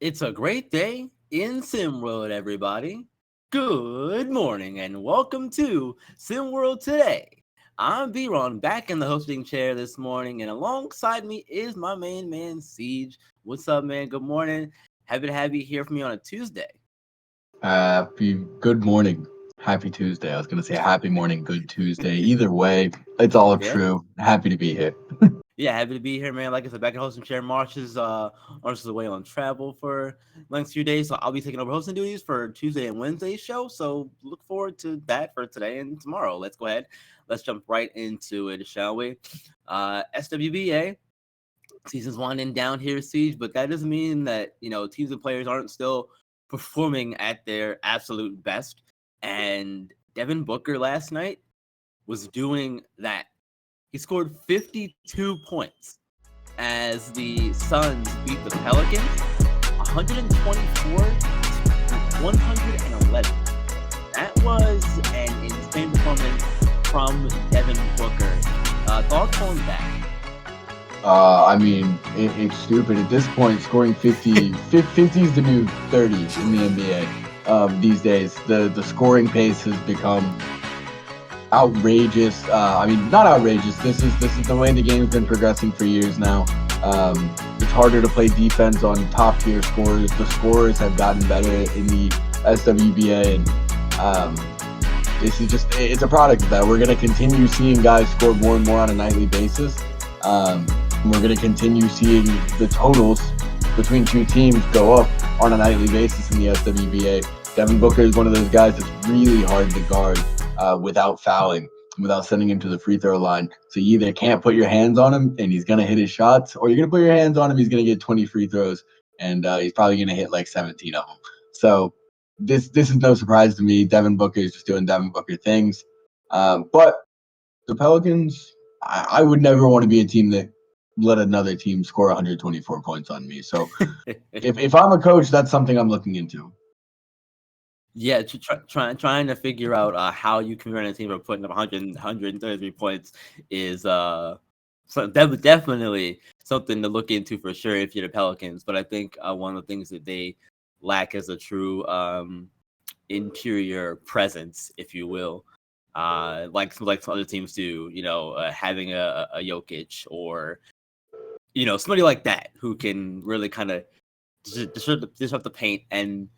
It's a great day in SimWorld, everybody. Good morning and welcome to SimWorld Today. I'm B-Ron, back in the hosting chair this morning, and alongside me is my main man, Siege. What's up, man? Good morning. Happy to have you here for me on a Tuesday. Good morning. Happy Tuesday. I was going to say happy morning, good Tuesday. Either way, it's all Yeah. true. Happy to be here. Yeah, happy to be here, man. Like I said, back in hosting chair. March is away on travel for the next few days, so I'll be taking over hosting duties for Tuesday and Wednesday show. So look forward to that for today and tomorrow. Let's go ahead. Let's jump right into it, shall we? SWBA season's winding down here, Siege, but that doesn't mean that teams and players aren't still performing at their absolute best. And Devin Booker last night was doing that. He scored 52 points as the Suns beat the Pelicans 124 to 111. That was an insane performance from Devin Booker. Thoughts on that? It's stupid. At this point, scoring 50 is the new 30 in the NBA these days. The scoring pace has become outrageous. Not outrageous. This is the way the game's been progressing for years now. It's harder to play defense on top tier scorers. The scorers have gotten better in the SWBA, and it's a product of that. We're going to continue seeing guys score more and more on a nightly basis. We're going to continue seeing the totals between two teams go up on a nightly basis in the SWBA. Devin Booker is one of those guys that's really hard to guard without fouling, without sending him to the free throw line. So you either can't put your hands on him and he's going to hit his shots, or you're going to put your hands on him, he's going to get 20 free throws, and he's probably going to hit like 17 of them. So this is no surprise to me. Devin Booker is just doing Devin Booker things. But the Pelicans, I would never want to be a team that let another team score 124 points on me. So if I'm a coach, that's something I'm looking into. Yeah, trying to figure out how you can run a team for putting up 133 points is definitely something to look into for sure if you're the Pelicans. But I think one of the things that they lack is a true interior presence, if you will. Like some other teams do, having a Jokic or somebody like that who can really kind of disrupt the paint and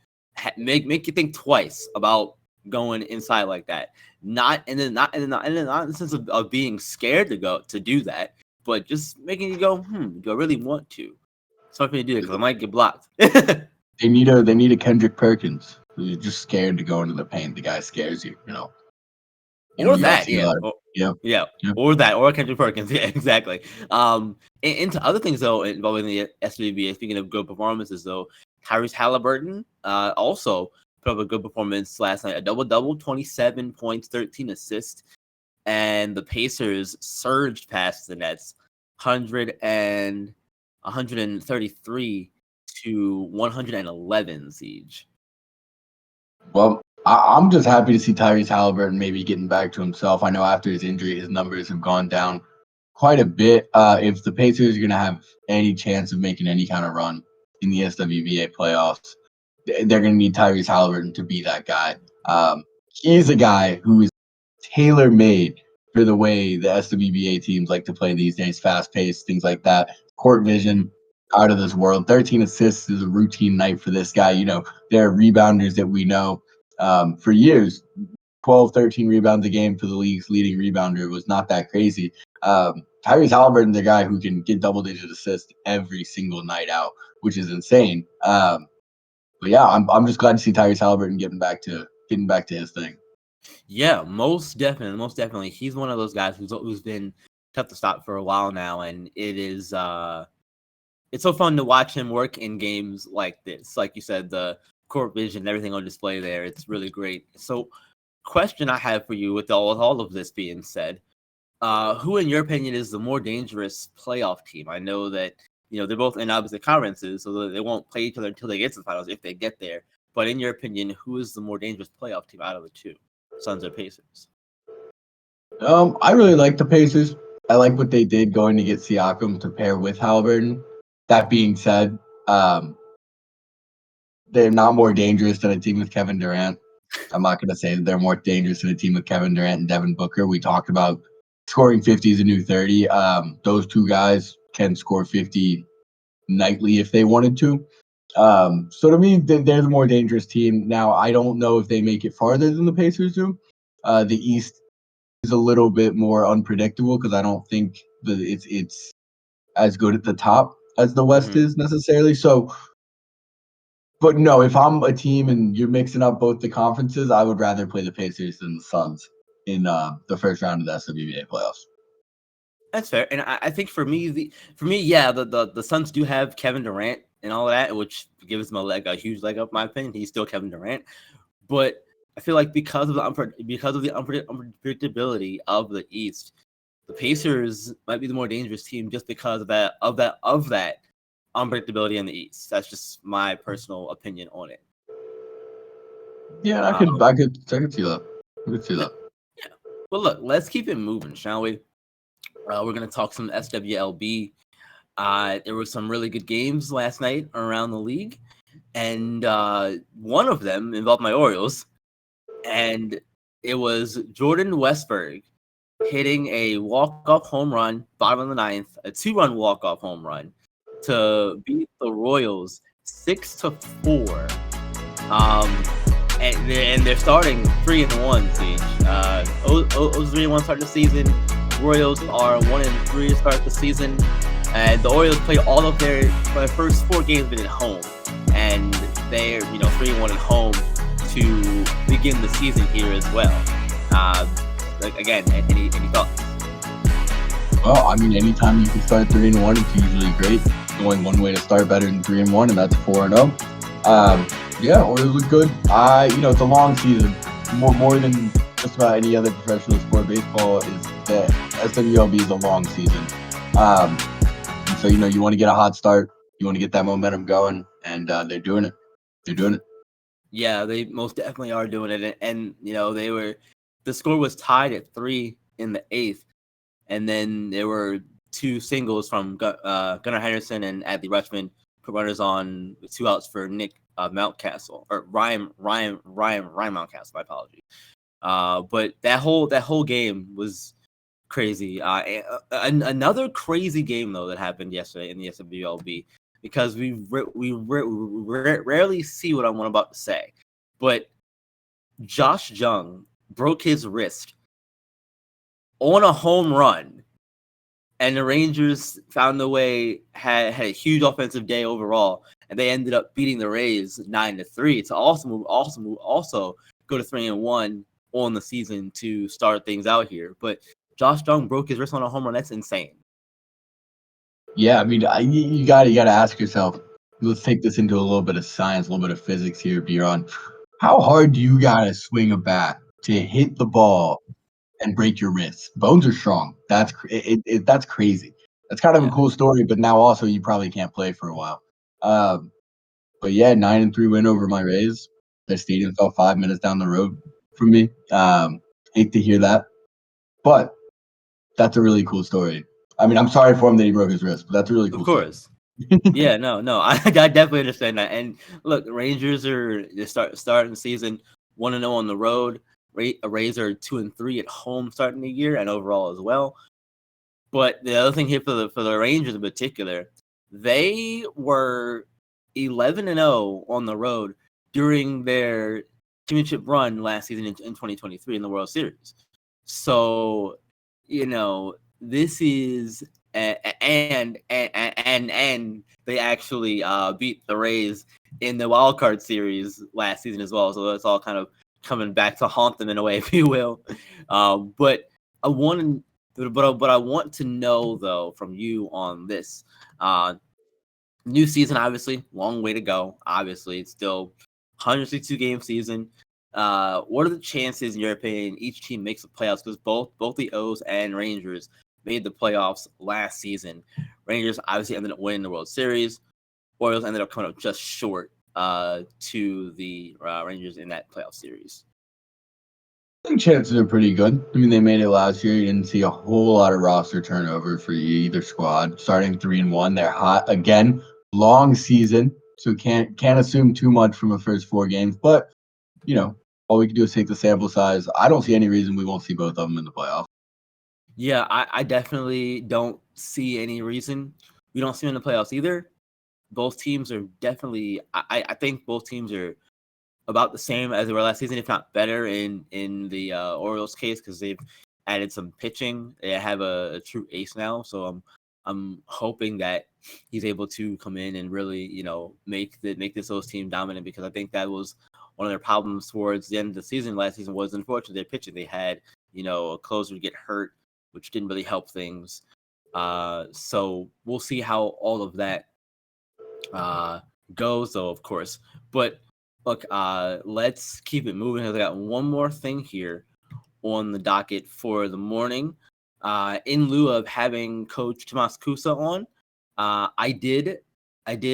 make you think twice about going inside like that. Not in the sense of being scared to do that, but just making you go, do I really want to? It's hard for me to do it because I might get blocked. They need a Kendrick Perkins. You're just scared to go into the paint. The guy scares you, Or that, or that, or Kendrick Perkins, yeah, exactly. Into other things though involving the SWBA. Speaking of good performances, though, Tyrese Halliburton also put up a good performance last night. A double-double, 27 points, 13 assists, and the Pacers surged past the Nets, 133 to 111. Siege. Well, I'm just happy to see Tyrese Halliburton maybe getting back to himself. I know after his injury, his numbers have gone down quite a bit. If the Pacers are going to have any chance of making any kind of run in the SWBA playoffs, they're going to need Tyrese Halliburton to be that guy. He's a guy who is tailor-made for the way the SWBA teams like to play these days, fast-paced, things like that. Court vision, out of this world. 13 assists is a routine night for this guy. There are rebounders that we know for years. 12, 13 rebounds a game for the league's leading rebounder was not that crazy. Tyrese Halliburton, the guy who can get double-digit assists every single night out, which is insane. But yeah, I'm just glad to see Tyrese Halliburton getting back to his thing. Yeah, most definitely. He's one of those guys who's been tough to stop for a while now, and it is it's so fun to watch him work in games like this. Like you said, the court vision, everything on display there. It's really great. So, question I have for you with all of this being said, who in your opinion is the more dangerous playoff team? I know that they're both in opposite conferences, so they won't play each other until they get to the finals if they get there. But in your opinion, who is the more dangerous playoff team out of the two, Suns or Pacers? I really like the Pacers. I like what they did going to get Siakam to pair with Halliburton. That being said, they're not more dangerous than a team with Kevin Durant. I'm not going to say that they're more dangerous than a team with Kevin Durant and Devin Booker. We talked about scoring 50 is a new 30. Those two guys can score 50 nightly if they wanted to. So to me, they're the more dangerous team. Now, I don't know if they make it farther than the Pacers do. The East is a little bit more unpredictable because I don't think that it's as good at the top as the West is necessarily. So, but no, if I'm a team and you're mixing up both the conferences, I would rather play the Pacers than the Suns in the first round of the SWBA playoffs. That's fair, and I think for me, yeah, the Suns do have Kevin Durant and all that, which gives him a huge leg up. In my opinion, he's still Kevin Durant, but I feel like because of the unpredictability of the East, the Pacers might be the more dangerous team just because of that unpredictability in the East. That's just my personal opinion on it. Yeah, I could see that. I could see that. Yeah, but look, let's keep it moving, shall we? We're gonna talk some SWLB. There were some really good games last night around the league, and one of them involved my Orioles, and it was Jordan Westburg hitting a walk-off home run, bottom of the ninth, a 2-run walk-off home run to beat the Royals 6-4. And they're starting 3-1. Siege. O's 3-1 start the season. Royals are 1-3 to start the season, and the Orioles play all of their first 4 games been at home, and they're 3-1 at home to begin the season here as well. Again, any thoughts? Well, I mean, anytime you can start 3-1, it's usually great. Going one way to start better than 3-1, and that's 4-0. Yeah, Orioles look good. It's a long season, more than just about any other professional sport. Baseball is the SWLB is a long season. So you want to get a hot start, you want to get that momentum going, and they're doing it. They're doing it. Yeah, they most definitely are doing it, and the score was tied at 3 in the 8th, and then there were 2 singles from Gunnar Henderson and Adley Rutschman, put runners on with 2 outs for Nick Mountcastle, or Ryan Mountcastle. My apologies. But that whole game was crazy. Another crazy game though that happened yesterday in the SWLB, because we rarely see what I'm about to say, but Josh Jung broke his wrist on a home run, and the Rangers found a way, had a huge offensive day overall, and they ended up beating the Rays 9-3 to also go to 3-1 on the season to start things out here. But Josh Jung broke his wrist on a home run. That's insane. Yeah, I mean, you got to ask yourself. Let's take this into a little bit of science, a little bit of physics here, Bjorn. How hard do you got to swing a bat to hit the ball and break your wrist? Bones are strong. That's crazy. That's kind of a cool story, but now also you probably can't play for a while. But yeah, 9-3 win over my Rays. Their stadium's about 5 minutes down the road from me. Hate to hear that, but that's a really cool story. I mean, I'm sorry for him that he broke his wrist, but that's a really cool story. Of course. Yeah, no, I definitely understand that. And look, Rangers are starting the season 1-0 on the road. Rays are 2-3 at home starting the year, and overall as well. But the other thing here for the Rangers in particular, they were 11-0 on the road during their championship run last season in 2023 in the World Series. So, this is and they actually beat the Rays in the wild card series last season as well. So it's all kind of coming back to haunt them in a way, if you will. But I want to know though from you on this new season. Obviously, long way to go. Obviously, it's still 162 game season. What are the chances, in your opinion, each team makes the playoffs? Because both the O's and Rangers made the playoffs last season. Rangers obviously ended up winning the World Series. Orioles ended up coming up just short to the Rangers in that playoff series. I think chances are pretty good. I mean, they made it last year. You didn't see a whole lot of roster turnover for either squad. Starting 3-1, they're hot again. Long season. so can't assume too much from the first 4 games. But all we can do is take the sample size. I don't see any reason we won't see both of them in the playoffs. Yeah, I definitely don't see any reason we don't see them in the playoffs either. Both teams are definitely. I think both teams are about the same as they were last season, if not better in the Orioles case, because they've added some pitching. They have a true ace now, so I'm hoping that he's able to come in and really make this O's team dominant, because I think that was one of their problems towards the end of the season. Last season was unfortunately their pitching. They had a closer get hurt, which didn't really help things. So we'll see how all of that goes, though, of course. But look, let's keep it moving, because I got one more thing here on the docket for the morning. In lieu of having Coach Tomas Kusa on, I did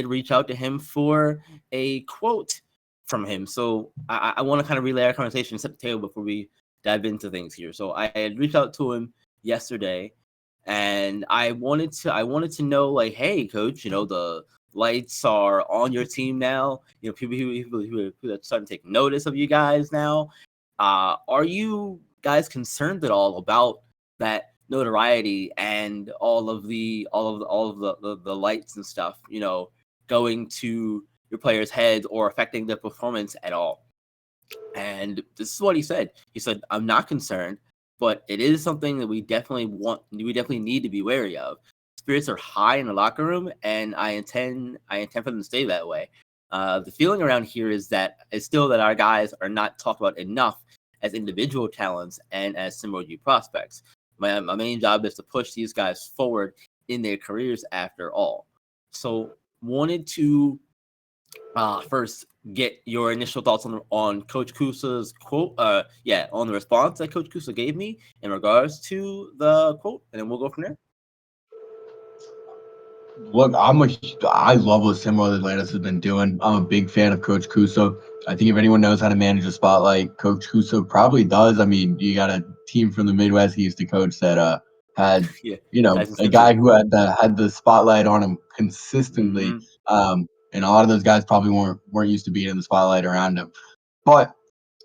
reach out to him for a quote from him. So I want to kind of relay our conversation and set the table before we dive into things here. So I had reached out to him yesterday, and I wanted to know, like, hey, Coach, the lights are on your team now. People who are starting to take notice of you guys now. Are you guys concerned at all about that notoriety and all of the lights and stuff, going to your players' heads or affecting their performance at all? And this is what he said. He said, "I'm not concerned, but it is something that we definitely need to be wary of. Spirits are high in the locker room, and I intend for them to stay that way. The feeling around here is still that our guys are not talked about enough as individual talents and as SimWorld prospects. My main job is to push these guys forward in their careers after all." So wanted to first get your initial thoughts on Coach Kusa's quote. On the response that Coach Kusa gave me in regards to the quote, and then we'll go from there. Look, I love what SimWorld Atlantis has been doing. I'm a big fan of Coach Kusa. I think if anyone knows how to manage a spotlight, Coach Kusa probably does. I mean, you got a team from the Midwest he used to coach that had a guy who had the spotlight on him consistently. Mm-hmm. And a lot of those guys probably weren't used to being in the spotlight around him. But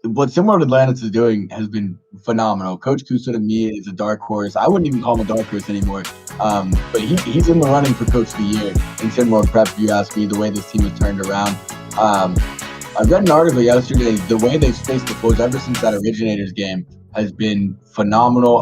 what SimWorld Atlantis is doing has been phenomenal. Coach Kusa to me is a dark horse. I wouldn't even call him a dark horse anymore. But he's in the running for Coach of the Year in SimWorld Prep, if you ask me, the way this team has turned around. I read an article yesterday. The way they've spaced the floors ever since that Originators game has been phenomenal.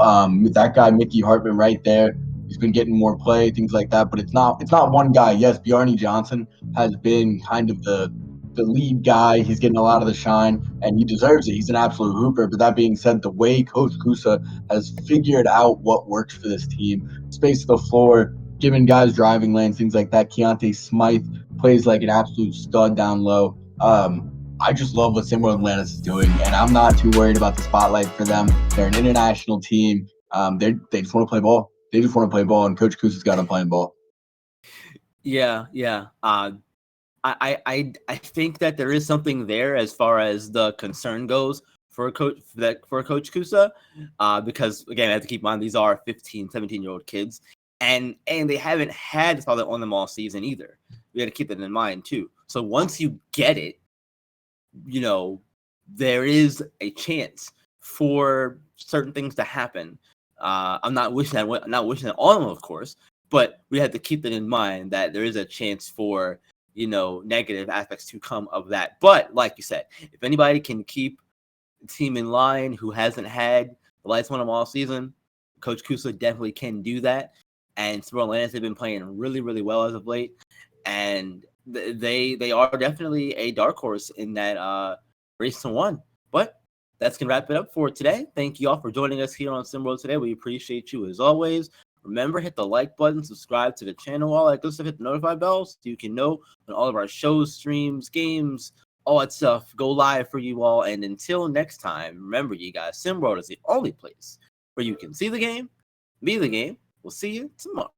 That guy, Mickey Hartman, right there, he's been getting more play, things like that. But it's not one guy. Yes, Bjarni Johnson has been kind of the lead guy. He's getting a lot of the shine, and he deserves it. He's an absolute hooper. But that being said, the way Coach Kusa has figured out what works for this team, space the floor, giving guys driving lanes, things like that. Keontae Smythe plays like an absolute stud down low. I just love what SimWorld Atlantis is doing, and I'm not too worried about the spotlight for them. They're an international team. They just want to play ball. They just want to play ball, and Coach Kusa's got them playing ball. Yeah. I think that there is something there as far as the concern goes for Coach Kusa, because again, I have to keep in mind these are 15, 17-year-old kids, and they haven't had this spotlight on them all season either. We got to keep that in mind too. So once you get it, there is a chance for certain things to happen. I'm not wishing that on them, of course, but we have to keep that in mind that there is a chance for negative aspects to come of that. But like you said, if anybody can keep the team in line who hasn't had the lights on them all season, Coach Kusa definitely can do that. And SimWorld Atlantis have been playing really, really well as of late, and they are definitely a dark horse in that race to one. But that's gonna wrap it up for today. Thank you all for joining us here on SimWorld today. We appreciate you as always. Remember, hit the like button, subscribe to the channel, all that good stuff. Hit the notify bell so you can know when all of our shows, streams, games, all that stuff go live for you all. And until next time, remember, you guys, SimWorld is the only place where you can see the game, be the game. We'll see you tomorrow.